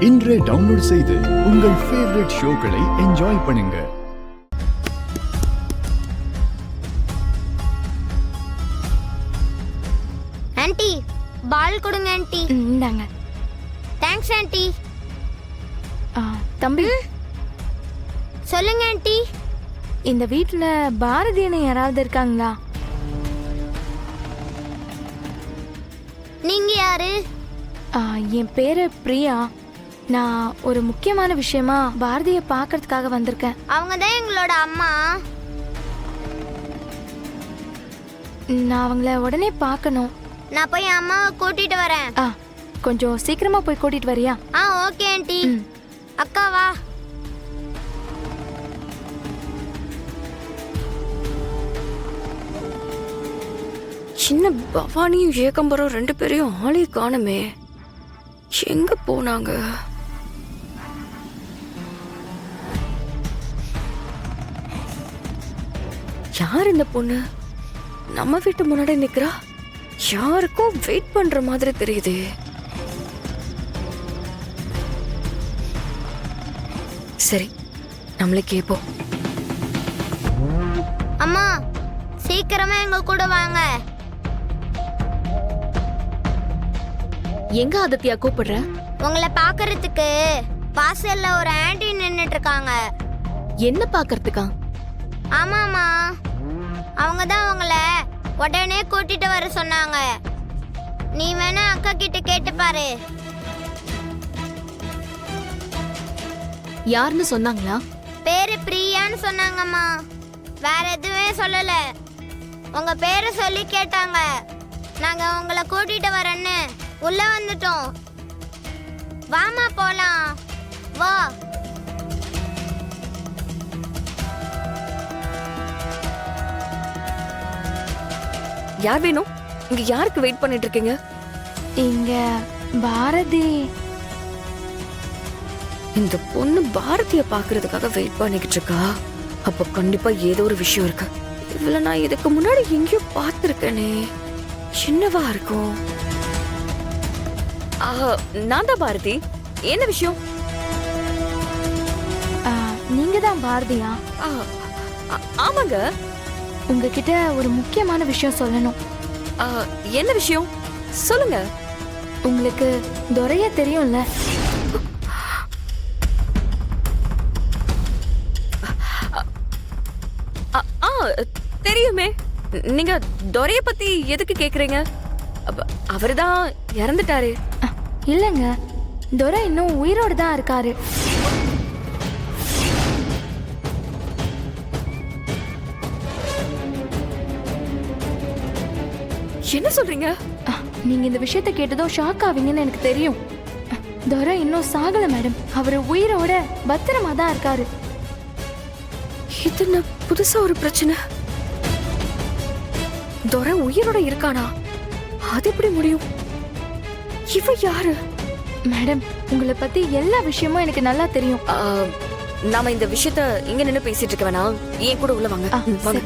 இன்றே டவுன்லோட் செய்து உங்கள் ஃபேவரட் ஷோக்களை என்ஜாய் பண்ணுங்க. ஆன்ட்டி பால் கொடுங்க ஆன்ட்டி. இந்தாங்க. Thanks aunty. தம்பி சொல்லுங்க ஆன்ட்டி. இந்த வீட்ல பாரதியனை யாராவது இருக்காங்களா? நீங்க யாரு? என் பேரு பிரியா. நான் ஒரு முக்கியமான விஷயமா பாரதியை பார்க்கறதுக்காக வந்திருக்கேன். அவங்க தான் எங்களோட அம்மா. நான் அவங்கள உடனே பார்க்கணும். நான் போய் அம்மாவை கூட்டிட்டு வரேன். கொஞ்சம் சீக்கிரமா போய் கூட்டிட்டு வரியா? Okay aunty. அக்கா வா. சின்ன பவானியும் ஏகம்பரம் ரெண்டு பேரையும் ஆளே காணுமே. எங்க போனாங்க? யார் இந்த பொண்ணு? நம்ம வீட்டு முன்னாடி நிக்கிறா. யாருக்கும் வெயிட் பண்ற மாதிரி தெரியுது. சரி, நம்மளே கேப்போம். அம்மா சீக்கிரமா எங்க கூட வாங்க. எங்க ஆதித்யா கூப்பிடுற? உங்களை பாக்குறதுக்கு வாசல்ல ஒரு ஆன்ட்டி நின்னுட்டு இருக்காங்க. என்ன பாக்குறதுக்கா? ஆமாமா, அவங்க தான் உங்களை உடனே கூட்டிட்டு வர சொன்னாங்க. நீ வேணா அக்கா கிட்ட கேட்டு பாரு. யாருன்னு சொன்னாங்களா? பேரு பிரியான்னு சொன்னாங்கம்மா. வேற எதுவுமே சொல்லல. உங்க பேரை சொல்லி கேட்டாங்க. நாங்க உங்களை கூட்டிட்டு வரேன்னு உள்ள வந்துட்டோம். வாமா போலாம். வா. யார் வேணும்? இங்க யாருக்கு வெயிட் பண்ணிட்டு இருக்கீங்க? இங்க பாரதி. இந்த பொண்ணு பாரதிய பாக்குறதுக்காக வெயிட் பண்ணிக்கிட்டு இருக்கா. அப்ப கண்டிப்பா ஏதோ ஒரு விஷயம் இருக்கு. இவள நான் இதுக்கு முன்னாடி எங்கேயோ பார்த்திருக்கேனே. சின்னவா இருக்கும். நான் தான் பாரதி. என்ன விஷயம்? நீங்க தான் பாரதியா? ஆமாங்க. உங்ககிட்ட ஒரு முக்கியமான விஷயம் சொல்லணும். என்ன விஷயம் சொல்லுங்க. உங்களுக்கு துரைய தெரியும்ல? தெரியுமே. நீங்க துரைய பத்தி எதுக்கு கேக்குறீங்க? அவர்தான் இறந்துட்டாரு. இல்லங்க, துரை இன்னும் உயிரோடு தான் இருக்காரு. என்ன சொல்றீங்க? நீங்க இந்த விஷயத்தை கேட்டதும் ஷாக் ஆவீங்கன்னு எனக்கு தெரியும். துரை இன்னும் சாகல மேடம். அவரு உயிரோட பத்திரமா தான் இருக்காரு. இது என்ன புதுசா ஒரு பிரச்சனை? துரை உயிரோட இருக்கானா? அது எப்படி முடியும்? இவ யாரு? மேடம், உங்களை பத்தி எல்லா விஷயமும் எனக்கு நல்லா தெரியும். நாம இந்த விஷயத்த இங்க நின்னு பேசிட்டு இருக்க வேணாம். ஏன் கூட உள்ள வாங்க. வாங்க.